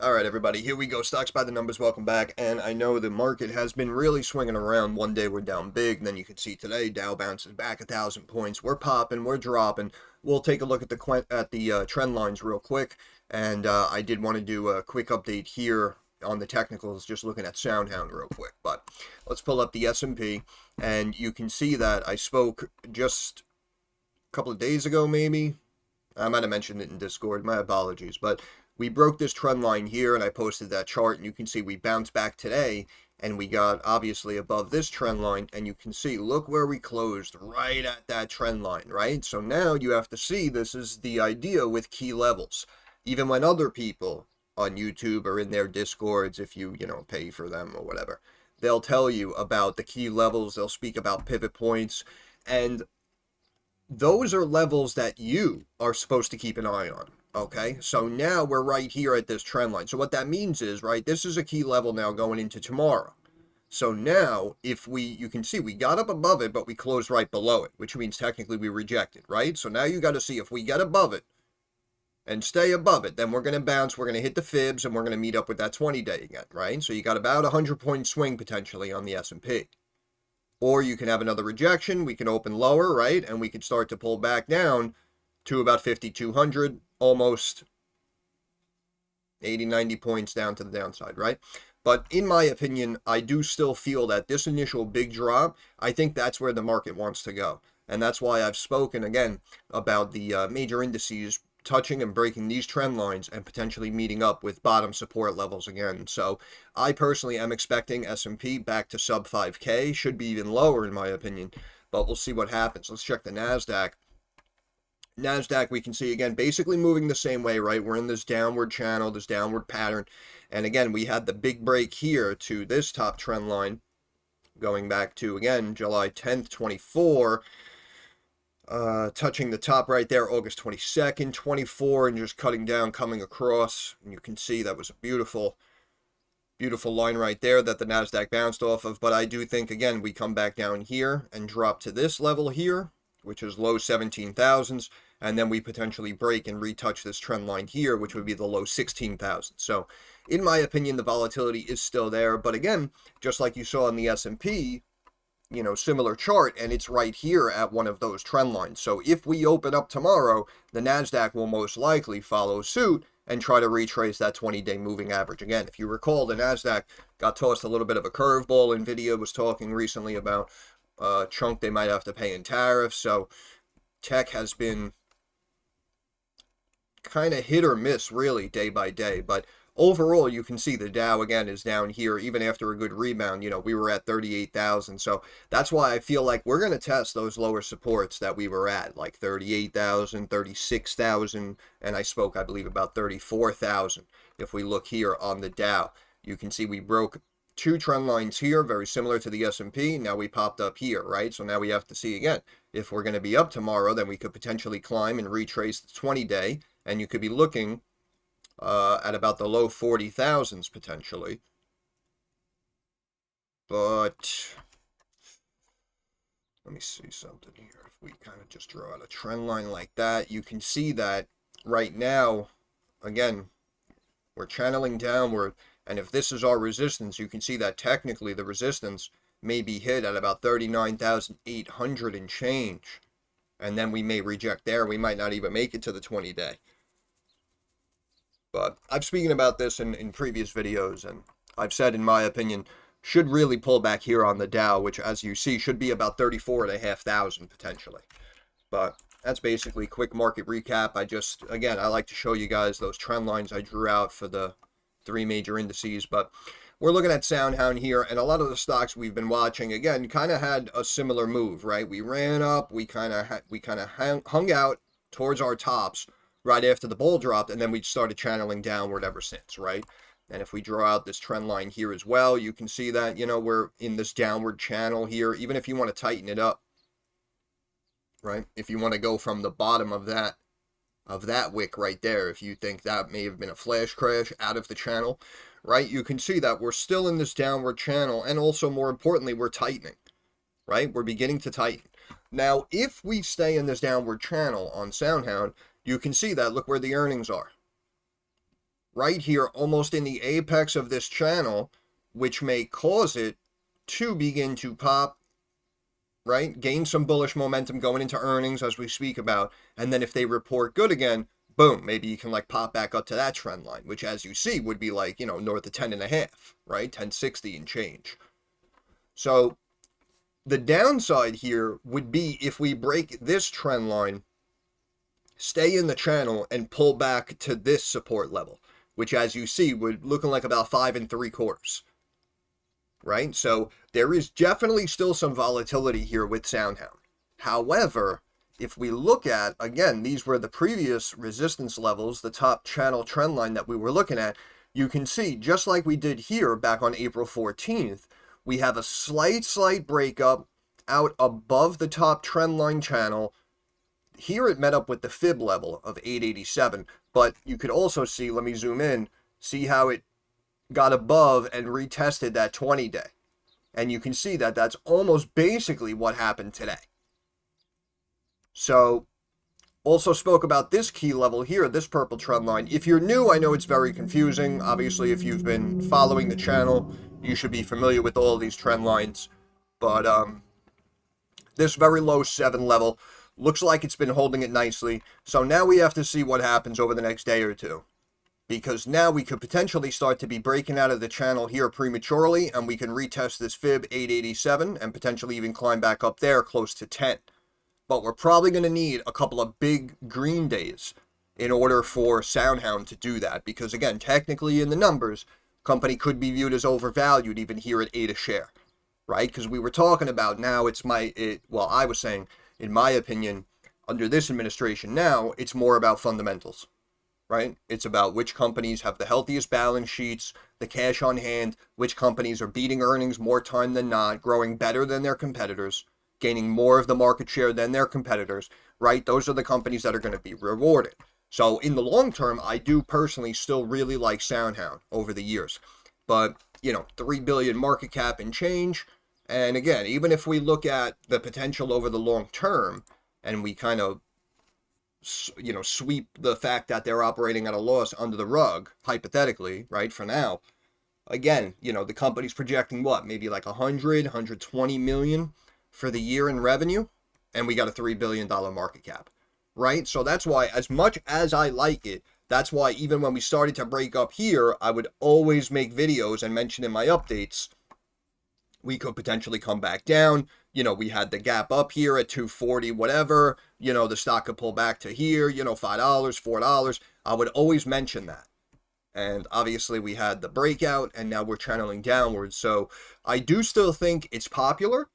All right, everybody, here we go. Stocks by the numbers, welcome back. And I know the market has been really swinging around. One day we're down big, then you can see today Dow bounces back 1,000 points. We're popping, we're dropping. We'll take a look at the trend lines real quick. And I did want to do a quick update here on the technicals, just looking at SoundHound real quick. But let's pull up the S&P, and you can see that I spoke just a couple of days ago, maybe. I might have mentioned it in Discord. My apologies, but we broke this trend line here, and I posted that chart, and you can see we bounced back today, and we got obviously above this trend line, and you can see, look where we closed, right at that trend line, right? So now you have to see, this is the idea with key levels. Even when other people on YouTube or in their Discords, if you pay for them or whatever, they'll tell you about the key levels, they'll speak about pivot points, and those are levels that you are supposed to keep an eye on. Okay, so now we're right here at this trend line. So what that means is, right, this is a key level now going into tomorrow. So now, if you can see we got up above it, but we closed right below it, which means technically we rejected, right? So now you got to see if we get above it and stay above it, then we're going to bounce, we're going to hit the fibs, and we're going to meet up with that 20-day again, right? So you got about a 100-point swing potentially on the S&P. Or you can have another rejection, we can open lower, right? And we can start to pull back down to about 5,200, almost 80, 90 points down to the downside, right? But in my opinion, I do still feel that this initial big drop, I think that's where the market wants to go. And that's why I've spoken again about the major indices touching and breaking these trend lines and potentially meeting up with bottom support levels again. So I personally am expecting S&P back to sub 5K, should be even lower in my opinion, but we'll see what happens. Let's check the NASDAQ. NASDAQ, we can see again, basically moving the same way, right? We're in this downward channel, this downward pattern. And again, we had the big break here to this top trend line, going back to, again, July 10th, 24, touching the top right there, August 22nd, 24, and just cutting down, coming across. And you can see that was a beautiful, beautiful line right there that the NASDAQ bounced off of. But I do think, again, we come back down here and drop to this level here, which is low 17,000s, and then we potentially break and retouch this trend line here, which would be the low 16,000. So in my opinion, the volatility is still there, but again, just like you saw in the S&P, similar chart, and it's right here at one of those trend lines. So if we open up tomorrow, the NASDAQ will most likely follow suit and try to retrace that 20-day moving average. Again, if you recall, the NASDAQ got tossed a little bit of a curveball. NVIDIA was talking recently about chunk they might have to pay in tariffs. So tech has been kind of hit or miss really day by day, but overall you can see the Dow again is down here even after a good rebound. We were at 38,000, so that's why I feel like we're going to test those lower supports that we were at, like 38,000, 36,000, and I spoke, I believe, about 34,000. If we look here on the Dow, you can see we broke two trend lines here, very similar to the S&P. Now we popped up here, right? So now we have to see again, if we're going to be up tomorrow, then we could potentially climb and retrace the 20-day, and you could be looking at about the low 40,000s potentially. But let me see something here. If we kind of just draw out a trend line like that, you can see that right now, again, we're channeling downward. And if this is our resistance, you can see that technically the resistance may be hit at about 39,800 and change. And then we may reject there. We might not even make it to the 20-day. But I've spoken about this in previous videos, and I've said, in my opinion, should really pull back here on the Dow, which, as you see, should be about 34,500 potentially. But that's basically quick market recap. I like to show you guys those trend lines I drew out for the three major indices. But we're looking at SoundHound here, and a lot of the stocks we've been watching, again, kind of had a similar move, right? We ran up, we kind of hung out towards our tops right after the bull dropped, and then we started channeling downward ever since, right? And if we draw out this trend line here as well, you can see that, we're in this downward channel here, even if you want to tighten it up, right? If you want to go from the bottom of that wick right there, if you think that may have been a flash crash out of the channel, right? You can see that we're still in this downward channel, and also more importantly, we're tightening, right? We're beginning to tighten. Now, if we stay in this downward channel on SoundHound, you can see that, look where the earnings are, right here, almost in the apex of this channel, which may cause it to begin to pop, right? Gain some bullish momentum going into earnings as we speak about. And then if they report good again, boom, maybe you can like pop back up to that trend line, which as you see would be like, north of 10.5, right? 1060 and change. So the downside here would be if we break this trend line, stay in the channel and pull back to this support level, which as you see would looking like about 5.75. Right? So there is definitely still some volatility here with SoundHound. However, if we look at, again, these were the previous resistance levels, the top channel trend line that we were looking at, you can see, just like we did here back on April 14th, we have a slight breakup out above the top trend line channel. Here it met up with the fib level of 887, but you could also see, let me zoom in, see how it got above and retested that 20-day. And you can see that that's almost basically what happened today. So, also spoke about this key level here, this purple trend line. If you're new, I know it's very confusing. Obviously, if you've been following the channel, you should be familiar with all of these trend lines. But this very low 7 level looks like it's been holding it nicely. So now we have to see what happens over the next day or two, because now we could potentially start to be breaking out of the channel here prematurely, and we can retest this fib 887 and potentially even climb back up there close to 10. But we're probably going to need a couple of big green days in order for SoundHound to do that, because again, technically in the numbers, company could be viewed as overvalued even here at 8 a share, right? Because we were talking about now I was saying, in my opinion, under this administration now, it's more about fundamentals. Right? It's about which companies have the healthiest balance sheets, the cash on hand, which companies are beating earnings more time than not, growing better than their competitors, gaining more of the market share than their competitors, right? Those are the companies that are going to be rewarded. So in the long term, I do personally still really like SoundHound over the years. But, 3 billion market cap and change. And again, even if we look at the potential over the long term and we kind of sweep the fact that they're operating at a loss under the rug, hypothetically, right, for now. Again, the company's projecting what? Maybe like 120 million for the year in revenue, and we got a $3 billion market cap, right? So that's why, as much as I like it, that's why even when we started to break up here, I would always make videos and mention in my updates, we could potentially come back down. We had the gap up here at 240, whatever. The stock could pull back to here, $5, $4. I would always mention that. And obviously we had the breakout and now we're channeling downwards. So I do still think it's popular.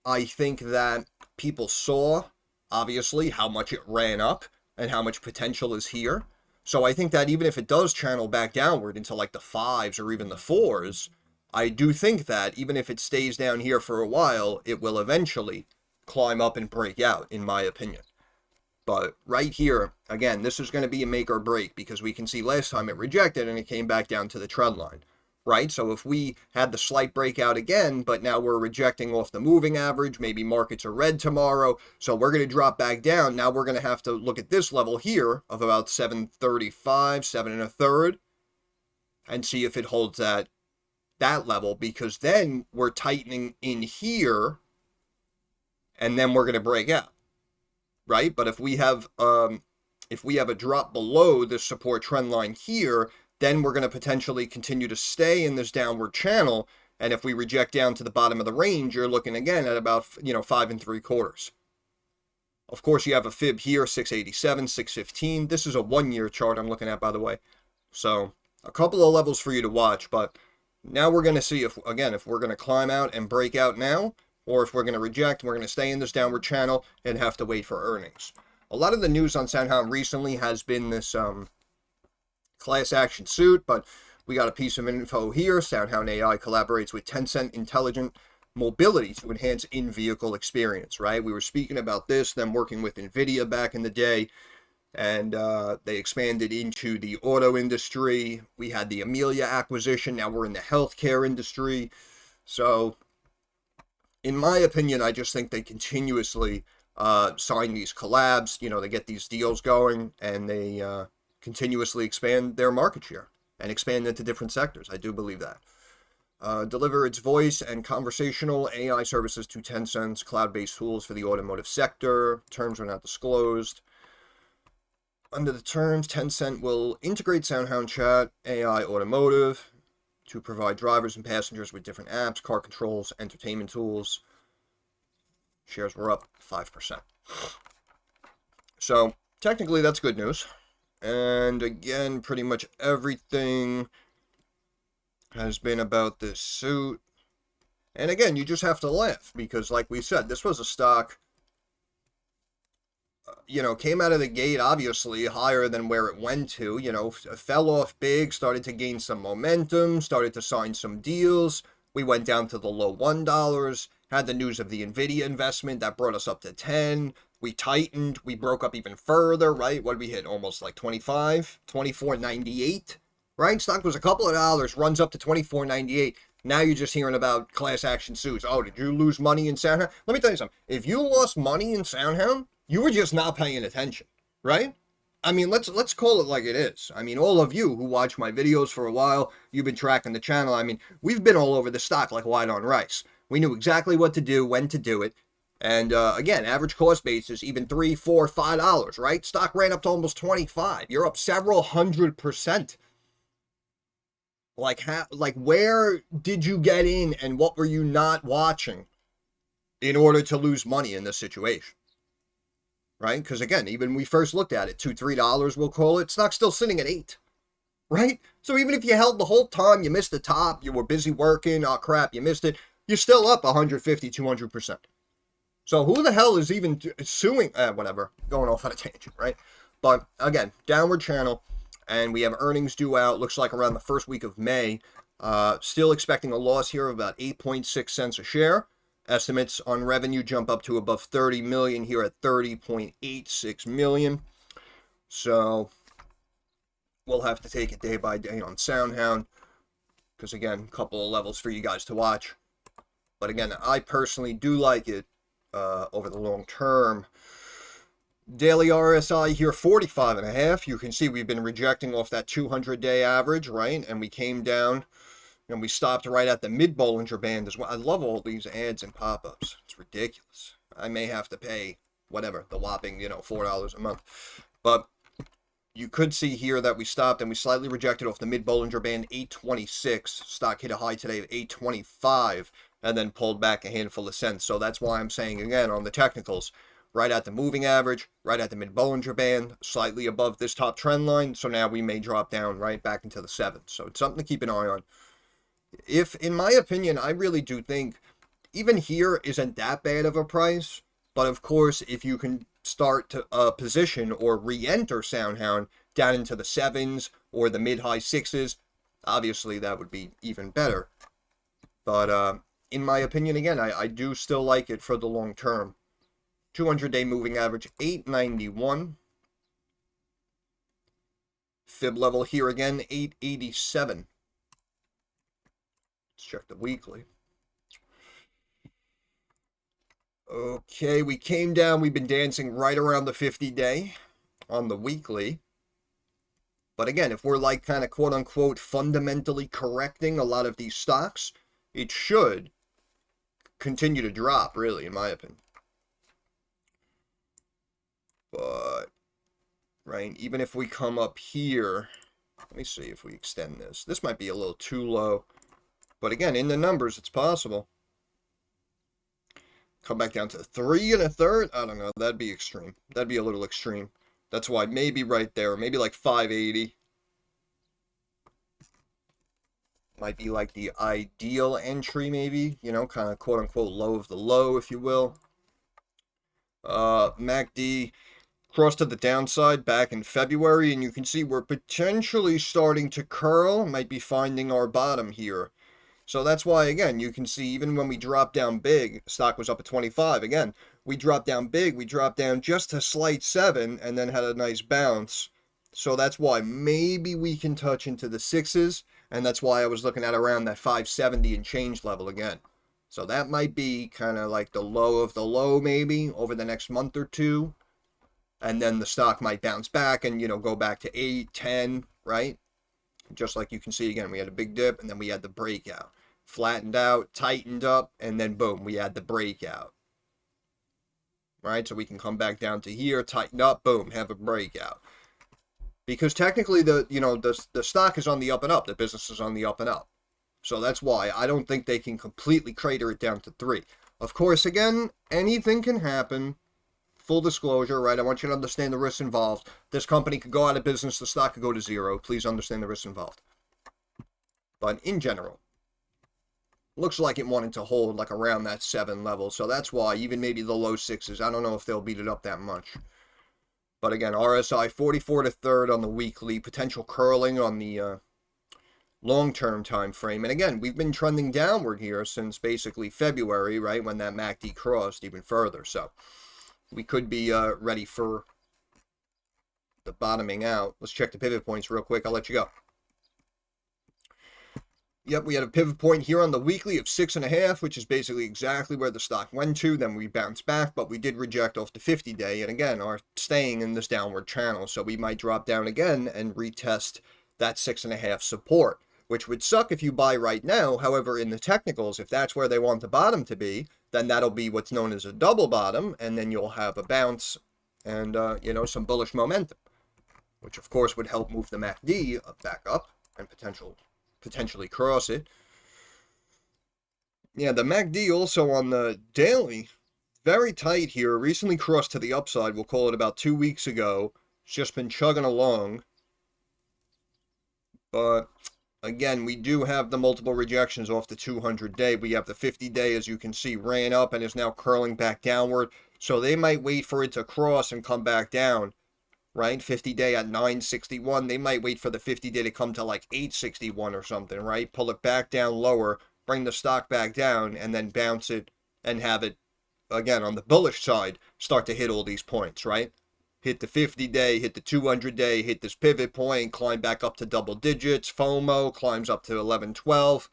I think that people saw, obviously, how much it ran up and how much potential is here. So I think that even if it does channel back downward into like the 5s or even the 4s, I do think that even if it stays down here for a while, it will eventually climb up and break out, in my opinion. But right here, again, this is going to be a make or break, because we can see last time it rejected and it came back down to the trend line, right? So if we had the slight breakout again, but now we're rejecting off the moving average, maybe markets are red tomorrow, so we're going to drop back down. Now we're going to have to look at this level here of about 735, 7 1/3, and see if it holds that level, because then we're tightening in here and then we're going to break out, right? But if we have a drop below this support trend line here, then we're going to potentially continue to stay in this downward channel. And if we reject down to the bottom of the range, you're looking again at about 5 3/4. Of course, you have a fib here, 687, 615. This is a 1-year chart I'm looking at, by the way. So a couple of levels for you to watch, but now we're going to see if we're going to climb out and break out now, or if we're going to reject, we're going to stay in this downward channel and have to wait for earnings. A lot of the news on SoundHound recently has been this class action suit, but we got a piece of info here. SoundHound AI collaborates with Tencent Intelligent Mobility to enhance in-vehicle experience, right? We were speaking about this, them working with NVIDIA back in the day, and they expanded into the auto industry. We had the Amelia acquisition. Now we're in the healthcare industry. So, in my opinion, I just think they continuously sign these collabs. They get these deals going, and they continuously expand their market share. and expand into different sectors. I do believe that. Deliver its voice and conversational AI services to Tencent's cloud-based tools for the automotive sector. Terms are not disclosed. Under the terms, Tencent will integrate SoundHound Chat AI Automotive to provide drivers and passengers with different apps, car controls, entertainment tools. Shares were up 5%. So, technically, that's good news. And again, pretty much everything has been about this suit. And again, you just have to laugh because, like we said, this was a stock, came out of the gate, obviously, higher than where it went to, fell off big, started to gain some momentum, started to sign some deals. We went down to the low $1, had the news of the NVIDIA investment that brought us up to 10. We tightened, we broke up even further, right? What did we hit? Almost like 25, 24.98. Right? Stock was a couple of dollars, runs up to 24.98. Now you're just hearing about class action suits. Oh, did you lose money in SoundHound? Let me tell you something. If you lost money in SoundHound, you were just not paying attention, right? I mean, let's call it like it is. I mean, all of you who watch my videos for a while, you've been tracking the channel. I mean, we've been all over the stock like white on rice. We knew exactly what to do, when to do it. And again, average cost basis, even $3, $4, $5, right? Stock ran up to almost 25. You're up several 100%. Like, where did you get in and what were you not watching in order to lose money in this situation? Right? Because again, even when we first looked at it, $2, $3, we'll call it, stock's still sitting at 8. Right? So even if you held the whole time, you missed the top, you were busy working, oh crap, you missed it, you're still up 150, 200%. So who the hell is even suing, whatever, going off on a tangent, right? But again, downward channel. And we have earnings due out, looks like around the first week of May. Still expecting a loss here of about 8.6 cents a share. Estimates on revenue jump up to above 30 million here at 30.86 million. So we'll have to take it day by day on SoundHound. Because again, a couple of levels for you guys to watch. But again, I personally do like it over the long term. Daily RSI here, 45.5. You can see we've been rejecting off that 200-day average, right? And we came down and we stopped right at the mid-Bollinger Band as well. I love all these ads and pop-ups. It's ridiculous. I may have to pay, whatever, the whopping, $4 a month. But you could see here that we stopped and we slightly rejected off the mid-Bollinger Band, 826. Stock hit a high today of 825 and then pulled back a handful of cents. So that's why I'm saying, again, on the technicals, right at the moving average, right at the mid-Bollinger Band, slightly above this top trend line. So now we may drop down right back into the 7s. So it's something to keep an eye on. If, in my opinion, I really do think even here isn't that bad of a price. But of course, if you can start to position or re-enter SoundHound down into the 7s or the mid-high 6s, obviously that would be even better. But in my opinion, again, I do still like it for the long term. 200-day moving average, 891. Fib level here again, 887. Let's check the weekly. Okay, we came down. We've been dancing right around the 50-day on the weekly. But again, if we're like kind of quote-unquote fundamentally correcting a lot of these stocks, it should continue to drop, really, in my opinion. But, right, even if we come up here, let me see if we extend this. This might be a little too low. But again, in the numbers, it's possible. Come back down to 3 1/3. I don't know. That'd be extreme. That'd be a little extreme. That's why maybe right there, maybe like 580. Might be like the ideal entry, maybe. Kind of quote-unquote low of the low, if you will. MACD crossed to the downside back in February, and you can see we're potentially starting to curl. Might be finding our bottom here. So that's why, again, you can see even when we dropped down big, stock was up at 25. Again, we dropped down big. We dropped down just a slight 7 and then had a nice bounce. So that's why maybe we can touch into the 6s. And that's why I was looking at around that 570 and change level again. So that might be kind of like the low of the low maybe over the next month or two. And then the stock might bounce back and, go back to 8, 10, right? Just like you can see again, we had a big dip and then we had the breakout. Flattened out, tightened up, and then boom, we had the breakout. Right? So we can come back down to here, tighten up, boom, have a breakout. Because technically the stock is on the up and up, the business is on the up and up. So that's why I don't think they can completely crater it down to 3. Of course, again, anything can happen. Full disclosure, right? I want you to understand the risks involved. This company could go out of business, the stock could go to 0. Please understand the risks involved. But in general, looks like it wanted to hold like around that 7 level. So that's why even maybe the low 6s, I don't know if they'll beat it up that much. But again, RSI 44 to third on the weekly, potential curling on the long-term time frame. And again, we've been trending downward here since basically February, right, when that MACD crossed even further. So we could be ready for the bottoming out. Let's check the pivot points real quick. I'll let you go. Yep, we had a pivot point here on the weekly of 6.5, which is basically exactly where the stock went to. Then we bounced back, but we did reject off the 50-day, and again, are staying in this downward channel. So we might drop down again and retest that 6.5 support, which would suck if you buy right now. However, in the technicals, if that's where they want the bottom to be, then that'll be what's known as a double bottom, and then you'll have a bounce and, some bullish momentum, which of course would help move the MACD back up and potentially cross it. Yeah, the MACD also on the daily, very tight here, recently crossed to the upside, we'll call it about 2 weeks ago. It's just been chugging along. But again, we do have the multiple rejections off the 200-day. We have the 50-day, as you can see, ran up and is now curling back downward. So they might wait for it to cross and come back down. Right, 50-day at 961. They might wait for the 50-day to come to like 861 or something, right? Pull it back down lower, bring the stock back down, and then bounce it and have it, again, on the bullish side, start to hit all these points, right? Hit the 50-day, hit the 200-day, hit this pivot point, climb back up to double digits, FOMO, climbs up to 11, 12.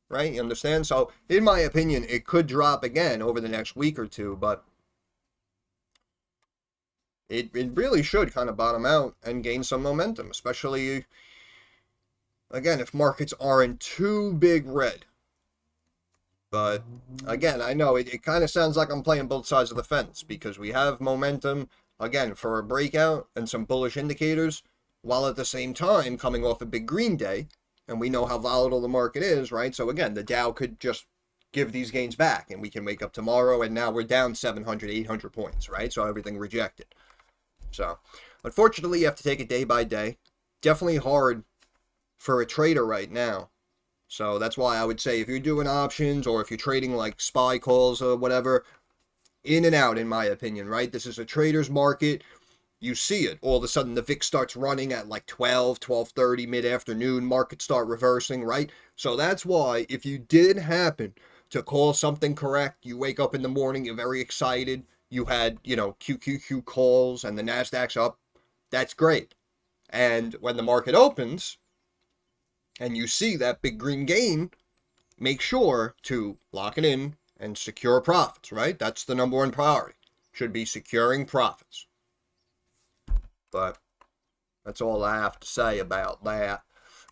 Right, you understand? So, in my opinion, it could drop again over the next week or two, but it really should kind of bottom out and gain some momentum, especially, again, if markets aren't too big red. But, again, I know it kind of sounds like I'm playing both sides of the fence because we have momentum, again, for a breakout and some bullish indicators, while at the same time coming off a big green day, and we know how volatile the market is, right? So, again, the Dow could just give these gains back, and we can wake up tomorrow, and now we're down 700, 800 points, right? So everything rejected. So, unfortunately, you have to take it day by day. Definitely hard for a trader right now. So, that's why I would say if you're doing options or if you're trading like SPY calls or whatever, in and out, in my opinion, right? This is a trader's market. You see it. All of a sudden, the VIX starts running at like 12, 12:30 mid-afternoon. Markets start reversing, right? So, that's why if you did happen to call something correct, you wake up in the morning, you're very excited. You had, QQQ calls and the NASDAQ's up. That's great. And when the market opens and you see that big green gain, make sure to lock it in and secure profits, right? That's the number one priority. Should be securing profits. But that's all I have to say about that.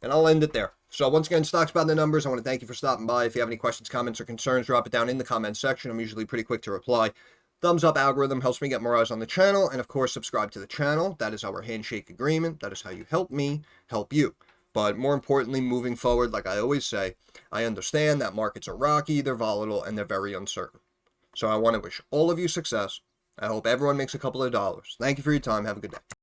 And I'll end it there. So once again, Stocks by the Numbers. I want to thank you for stopping by. If you have any questions, comments, or concerns, drop it down in the comments section. I'm usually pretty quick to reply. Thumbs up algorithm helps me get more eyes on the channel. And of course, subscribe to the channel. That is our handshake agreement. That is how you help me help you. But more importantly, moving forward, like I always say, I understand that markets are rocky, they're volatile, and they're very uncertain. So I want to wish all of you success. I hope everyone makes a couple of dollars. Thank you for your time. Have a good day.